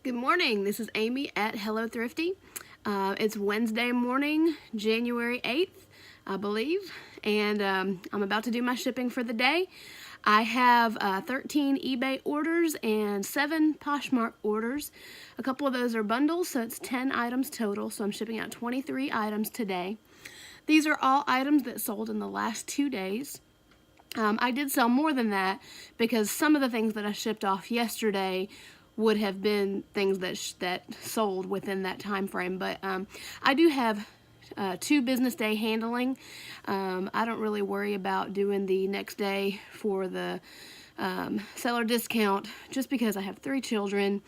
Good morning. This is Amy at HelloThrifty. It's Wednesday morning, January 8th, I believe, and I'm about to do my shipping for the day. I have 13 eBay orders and 7 Poshmark orders. A couple of those are bundles, so it's 10 items total, so I'm shipping out 23 items today. These are all items that sold in the last 2 days. I did sell more than that because some of the things that I shipped off yesterday would have been things that sold within that time frame. But I do have 2 business day handling. I don't really worry about doing the next day for the seller discount just because I have 3 children.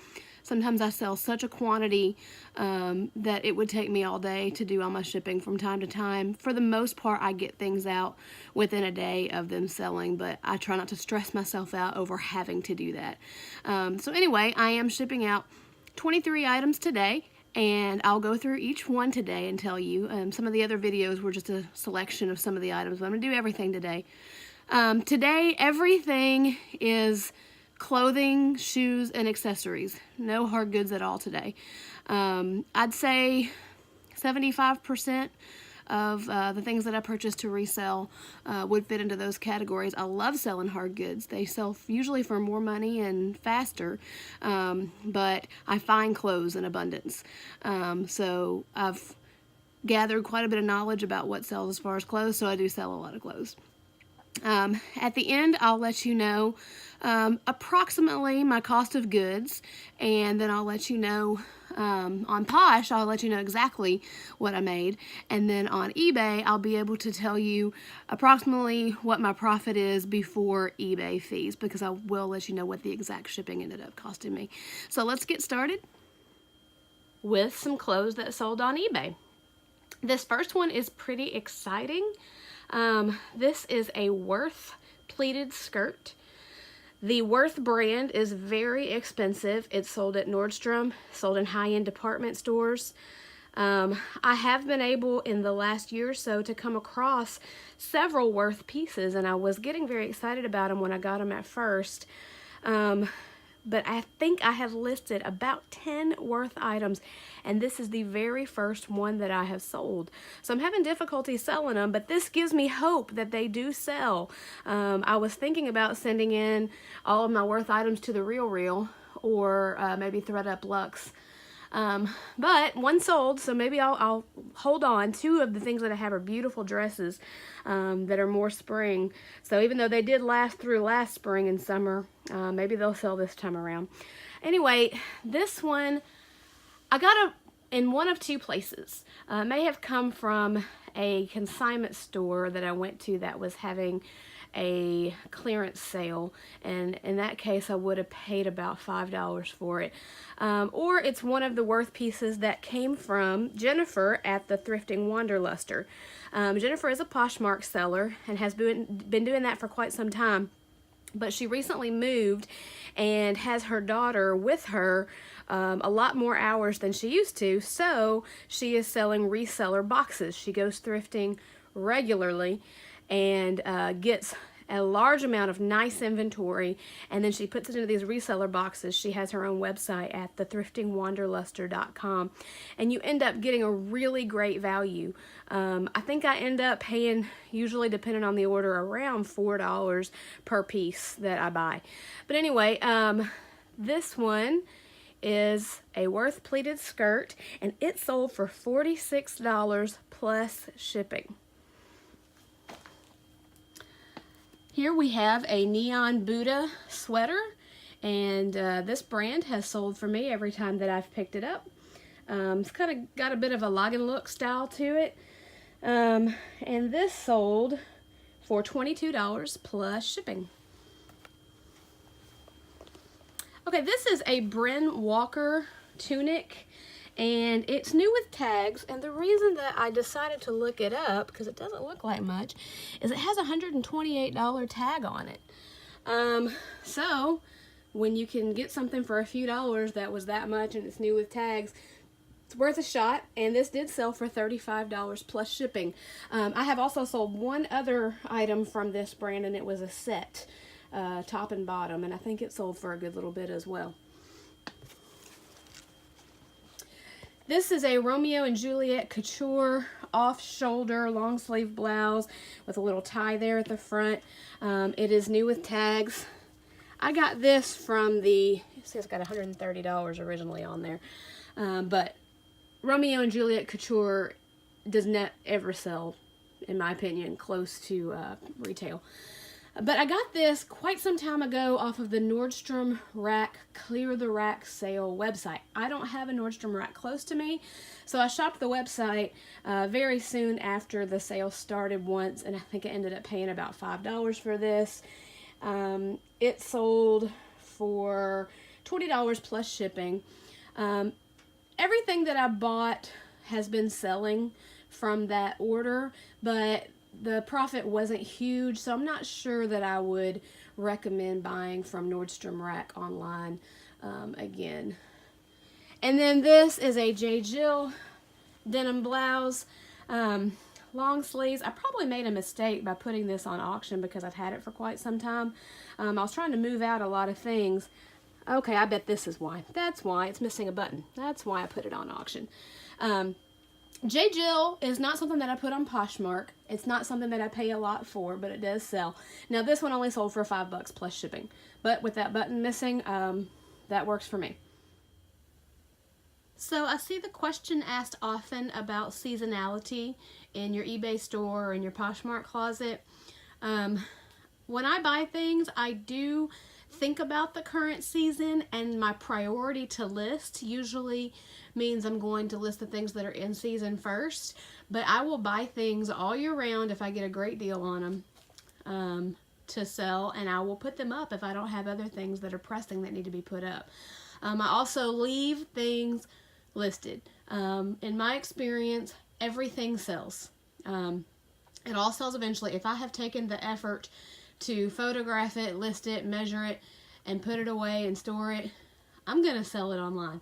Sometimes I sell such a quantity that it would take me all day to do all my shipping from time to time. For the most part, I get things out within a day of them selling, but I try not to stress myself out over having to do that. So anyway, I am shipping out 23 items today, and I'll go through each one today and tell you. Some of the other videos were just a selection of some of the items, but I'm going to do everything today. Today, everything is clothing, shoes, and accessories. No hard goods at all today. I'd say 75% of the things that I purchase to resell would fit into those categories. I love selling hard goods. They sell usually for more money and faster, but I find clothes in abundance. So I've gathered quite a bit of knowledge about what sells as far as clothes, so I do sell a lot of clothes. At the end, I'll let you know approximately my cost of goods, and then I'll let you know on Posh, I'll let you know exactly what I made, and then on eBay, I'll be able to tell you approximately what my profit is before eBay fees, because I will let you know what the exact shipping ended up costing me. So let's get started with some clothes that sold on eBay. This first one is pretty exciting. This is a Worth pleated skirt. The Worth brand is very expensive. It's sold at Nordstrom, sold in high-end department stores. I have been able in the last year or so to come across several Worth pieces, and I was getting very excited about them when I got them at first. But I think I have listed about 10 Worth items, and this is the very first one that I have sold. So I'm having difficulty selling them, but this gives me hope that they do sell. I was thinking about sending in all of my Worth items to the RealReal, or maybe ThredUp Luxe. But one sold, so maybe I'll hold on. 2 of the things that I have are beautiful dresses that are more spring. So even though they did last through last spring and summer, maybe they'll sell this time around. Anyway, this one, I got it in one of 2 places. It may have come from a consignment store that I went to that was having a clearance sale, and in that case I would have paid about $5 for it. Or it's one of the Worth pieces that came from Jennifer at the Thrifting Wanderluster. Jennifer is a Poshmark seller and has been doing that for quite some time, but she recently moved and has her daughter with her a lot more hours than she used to, so she is selling reseller boxes. She goes thrifting regularly and gets a large amount of nice inventory, and then she puts it into these reseller boxes. She has her own website at thethriftingwanderluster.com, and you end up getting a really great value. I think I end up paying, usually depending on the order, around $4 per piece that I buy. But anyway, this one is a Worth pleated skirt, and it sold for $46 plus shipping. Here we have a neon Buddha sweater, and this brand has sold for me every time that I've picked it up. It's kind of got a bit of a Logan look style to it, and this sold for $22 plus shipping. Okay, this is a Bryn Walker tunic, and it's new with tags, and the reason that I decided to look it up, because it doesn't look like much, is it has a $128 tag on it. So when you can get something for a few dollars that was that much and it's new with tags, it's worth a shot, and this did sell for $35 plus shipping. I have also sold one other item from this brand, and it was a set, top and bottom, and I think it sold for a good little bit as well. This is a Romeo and Juliet couture off-shoulder long sleeve blouse with a little tie there at the front. It is new with tags. I got this from the, see, it's got $130 originally on there, but Romeo and Juliet couture does not ever sell, in my opinion, close to retail. But I got this quite some time ago off of the Nordstrom Rack Clear the Rack sale website. I don't have a Nordstrom Rack close to me, so I shopped the website very soon after the sale started once, and I think I ended up paying about $5 for this. It sold for $20 plus shipping. Everything that I bought has been selling from that order, but the profit wasn't huge, so I'm not sure that I would recommend buying from Nordstrom Rack online again. And then this is a J. Jill denim blouse, long sleeves. I probably made a mistake by putting this on auction because I've had it for quite some time. I was trying to move out a lot of things. Okay, I bet this is why. That's why it's missing a button. That's why I put it on auction. J. Jill is not something that I put on Poshmark. It's not something that I pay a lot for, but it does sell. Now this one only sold for $5 plus shipping, but with that button missing, that works for me. So I see the question asked often about seasonality in your eBay store or in your Poshmark closet. When I buy things, I do think about the current season, and my priority to list usually means I'm going to list the things that are in season first, but I will buy things all year round if I get a great deal on them to sell, and I will put them up if I don't have other things that are pressing that need to be put up. I also leave things listed. In my experience, everything sells. It all sells eventually. If I have taken the effort to photograph it, list it, measure it, and put it away and store it, I'm going to sell it online.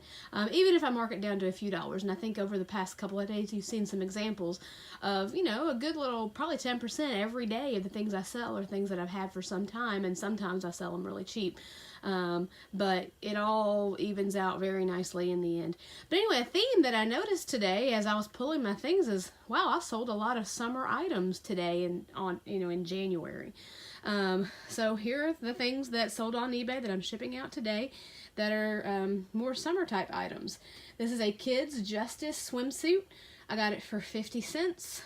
Even if I mark it down to a few dollars. And I think over the past couple of days you've seen some examples of, you know, a good little, probably 10% every day of the things I sell are things that I've had for some time, and sometimes I sell them really cheap. But it all evens out very nicely in the end. But anyway, a theme that I noticed today as I was pulling my things is, wow, I sold a lot of summer items today in January. So here are the things that sold on eBay that I'm shipping out today that are more summer type items. This is a Kids Justice swimsuit. I got it for 50 cents.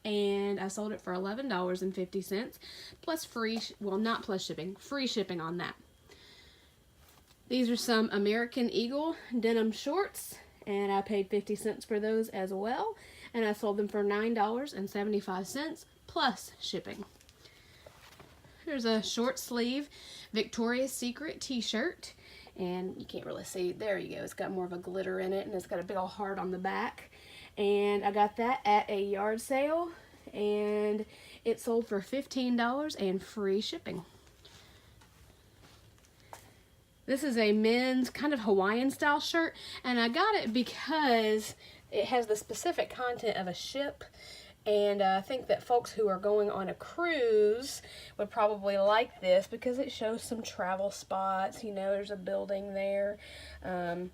And I sold it for $11.50 plus free, well, not plus shipping, free shipping on that. These are some American Eagle denim shorts, and I paid 50 cents for those as well, and I sold them for $9.75 plus shipping. There's a short sleeve Victoria's Secret t-shirt, and you can't really see, there you go, it's got more of a glitter in it, and it's got a big old heart on the back, and I got that at a yard sale, and it sold for $15 and free shipping. This is a men's kind of Hawaiian style shirt, and I got it because it has the specific content of a ship, and I think that folks who are going on a cruise would probably like this because it shows some travel spots. You know, there's a building there, and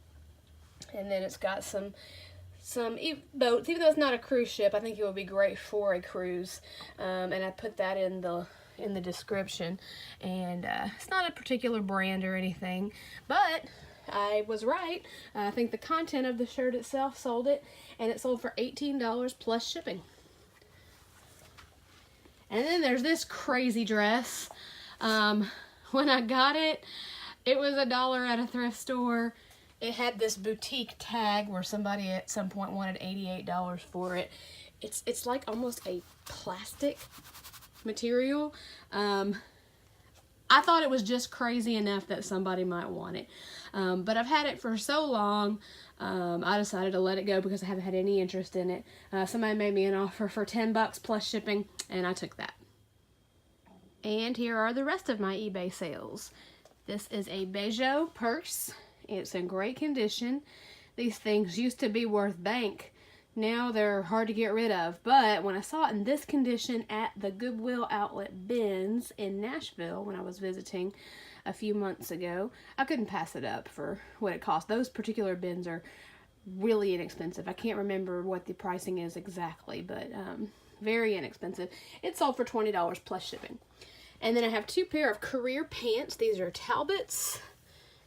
then it's got some boats. Even though it's not a cruise ship, I think it would be great for a cruise, and I put that in the description, and it's not a particular brand or anything, but I was right. I think the content of the shirt itself sold it, and it sold for $18 plus shipping. And then there's this crazy dress. When I got it, it was $1 at a thrift store. It had this boutique tag where somebody at some point wanted $88 for it. It's like almost a plastic material. I thought it was just crazy enough that somebody might want it. But I've had it for so long, I decided to let it go because I haven't had any interest in it. Somebody made me an offer for $10 plus shipping, and I took that. And here are the rest of my eBay sales. This is a Bejo purse. It's in great condition. These things used to be worth bank. Now they're hard to get rid of, but when I saw it in this condition at the Goodwill outlet bins in Nashville when I was visiting a few months ago, I couldn't pass it up for what it cost. Those particular bins are really inexpensive. I can't remember what the pricing is exactly, but very inexpensive. It sold for $20 plus shipping. And then I have 2 pair of career pants. These are Talbot's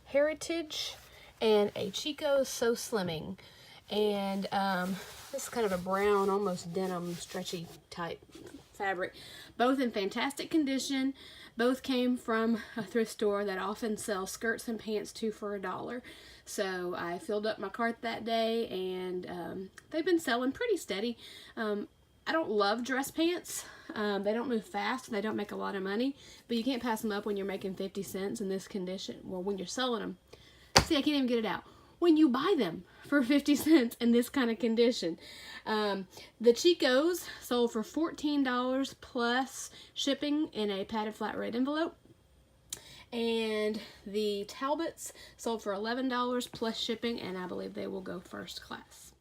Heritage and a Chico's So Slimming. And this is kind of a brown, almost denim, stretchy type fabric. Both in fantastic condition. Both came from a thrift store that often sells skirts and pants 2 for $1. So I filled up my cart that day, and they've been selling pretty steady. I don't love dress pants. They don't move fast. They don't make a lot of money, but you can't pass them up when you're making 50 cents in this condition. Well, when you're selling them. See, I can't even get it out. When you buy them for 50 cents in this kind of condition. The Chico's sold for $14 plus shipping in a padded flat rate envelope. And the Talbots sold for $11 plus shipping, and I believe they will go first class.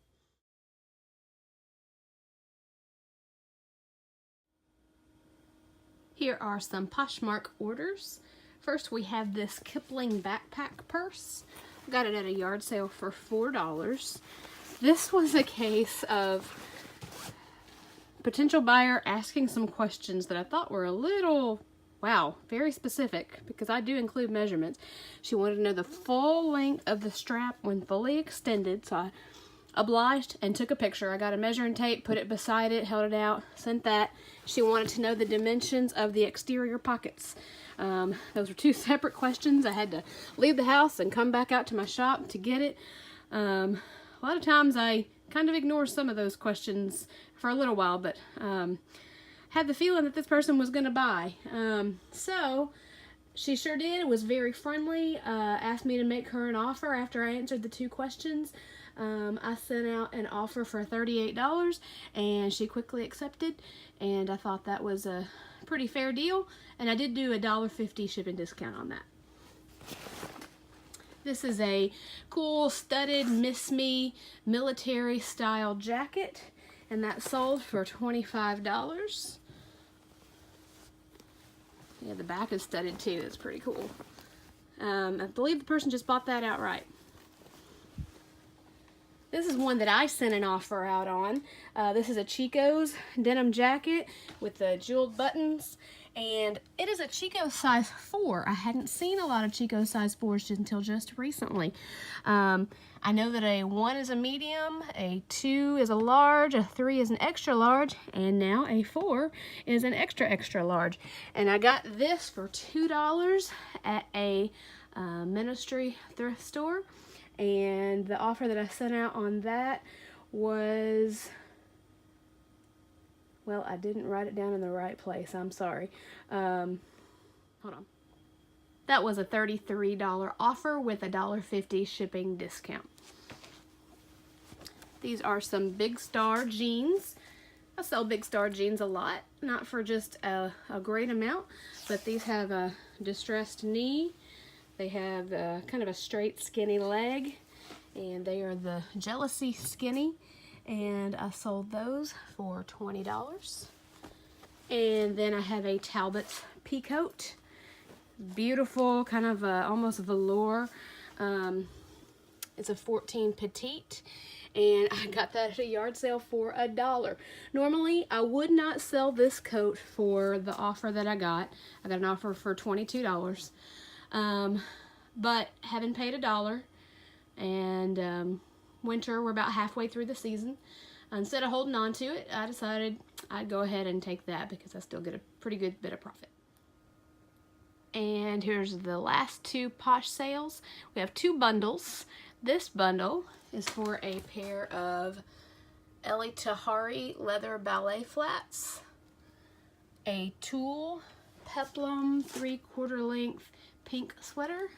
Here are some Poshmark orders. First, we have this Kipling backpack purse. Got it at a yard sale for $4. This was a case of potential buyer asking some questions that I thought were a little, wow, very specific, because I do include measurements. She wanted to know the full length of the strap when fully extended, so I obliged and took a picture. I got a measuring tape, put it beside it, held it out, sent that. She wanted to know the dimensions of the exterior pockets. Those were 2 separate questions. I had to leave the house and come back out to my shop to get it. A lot of times I kind of ignore some of those questions for a little while, but had the feeling that this person was going to buy. So she sure did. Was very friendly. Asked me to make her an offer after I answered the 2 questions. I sent out an offer for $38, and she quickly accepted, and I thought that was a pretty fair deal, and I did do a $1.50 shipping discount on that. This is a cool studded Miss Me military style jacket, and that sold for $25. Yeah, the back is studded too. That's pretty cool. I believe the person just bought that outright. This is one that I sent an offer out on. This is a Chico's denim jacket with the jeweled buttons, and it is a Chico size 4. I hadn't seen a lot of Chico size 4s until just recently. I know that a 1 is a medium, a 2 is a large, a 3 is an extra large, and now a 4 is an extra large. And I got this for $2 at a Ministry thrift store. And the offer that I sent out on that was, well, I didn't write it down in the right place. I'm sorry. Hold on. That was a $33 offer with a $1.50 shipping discount. These are some Big Star jeans. I sell Big Star jeans a lot, not for just a great amount, but these have a distressed knee. They have kind of a straight skinny leg, and they are the Jealousy Skinny, and I sold those for $20. And then I have a Talbot's Peacoat, beautiful, kind of almost velour. It's a 14 petite, and I got that at a yard sale for $1. Normally, I would not sell this coat for the offer that I got. I got an offer for $22. But having paid $1, and winter, we're about halfway through the season, instead of holding on to it, I decided I'd go ahead and take that because I still get a pretty good bit of profit. And here's the last 2 Posh sales. We have 2 bundles. This bundle is for a pair of Ellie Tahari leather ballet flats, a tulle peplum 3/4 length pink sweater,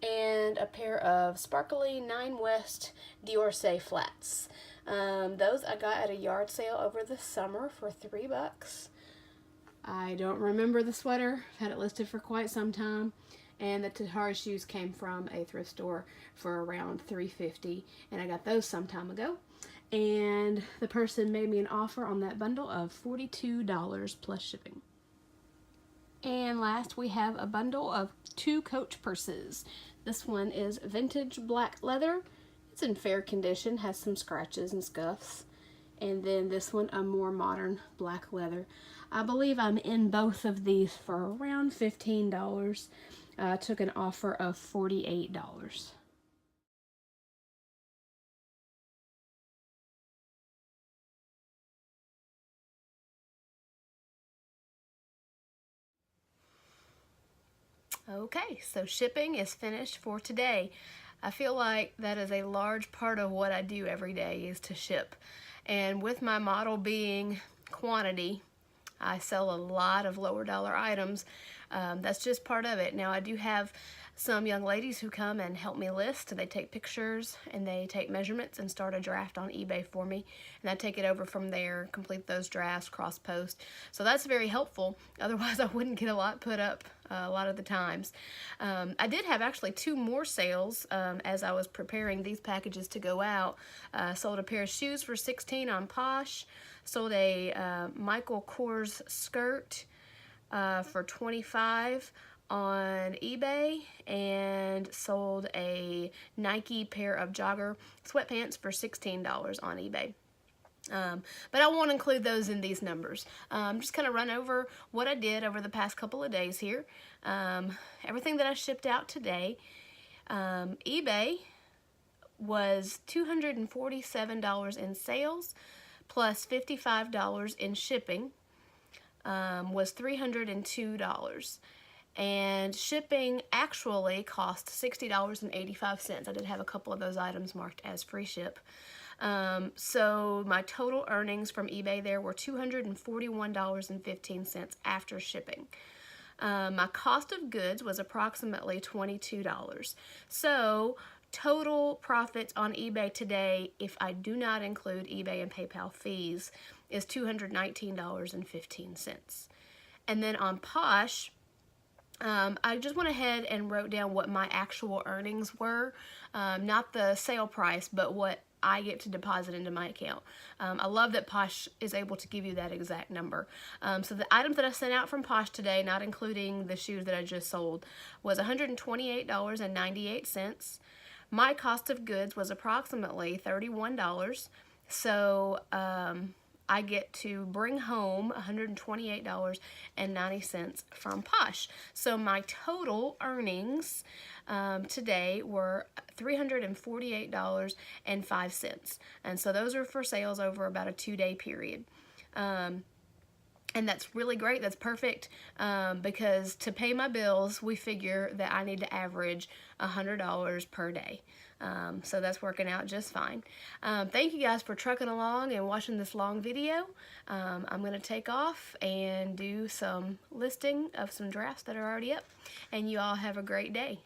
and a pair of sparkly 9 West D'Orsay flats. Those I got at a yard sale over the summer for $3. I don't remember the sweater. I've had it listed for quite some time. And the Tahari shoes came from a thrift store for around $3.50, and I got those some time ago. And the person made me an offer on that bundle of $42 plus shipping. And last, we have a bundle of 2 Coach purses. This one is vintage black leather. It's in fair condition, has some scratches and scuffs. And then this one, a more modern black leather. I believe I'm in both of these for around $15. I took an offer of $48. Okay, so shipping is finished for today. I feel like that is a large part of what I do every day is to ship. And with my model being quantity, I sell a lot of lower dollar items. That's just part of it. Now I do have some young ladies who come and help me list. They take pictures and they take measurements and start a draft on eBay for me. And I take it over from there, complete those drafts, cross post. So that's very helpful. Otherwise I wouldn't get a lot put up a lot of the times. I did have actually 2 more sales as I was preparing these packages to go out. Sold a pair of shoes for $16 on Posh. Sold a Michael Kors skirt for $25 on eBay, and sold a Nike pair of jogger sweatpants for $16 on eBay. But I won't include those in these numbers. Just kind of run over what I did over the past couple of days here. Everything that I shipped out today. eBay was $247 in sales, plus $55 in shipping, was $302. And shipping actually cost $60.85. I did have a couple of those items marked as free ship. So my total earnings from eBay there were $241.15 after shipping. My cost of goods was approximately $22. So total profits on eBay today, if I do not include eBay and PayPal fees, is $219.15. And then on Posh, I just went ahead and wrote down what my actual earnings were, not the sale price, but what I get to deposit into my account. I love that Posh is able to give you that exact number. So the items that I sent out from Posh today, not including the shoes that I just sold, was $128.98. My cost of goods was approximately $31. So I get to bring home $128.90 from Posh. So my total earnings today were $348.05. And so those are for sales over about a 2-day period. And that's really great. That's perfect because to pay my bills, we figure that I need to average $100 per day. So that's working out just fine. Thank you guys for trucking along and watching this long video. I'm going to take off and do some listing of some drafts that are already up. And you all have a great day.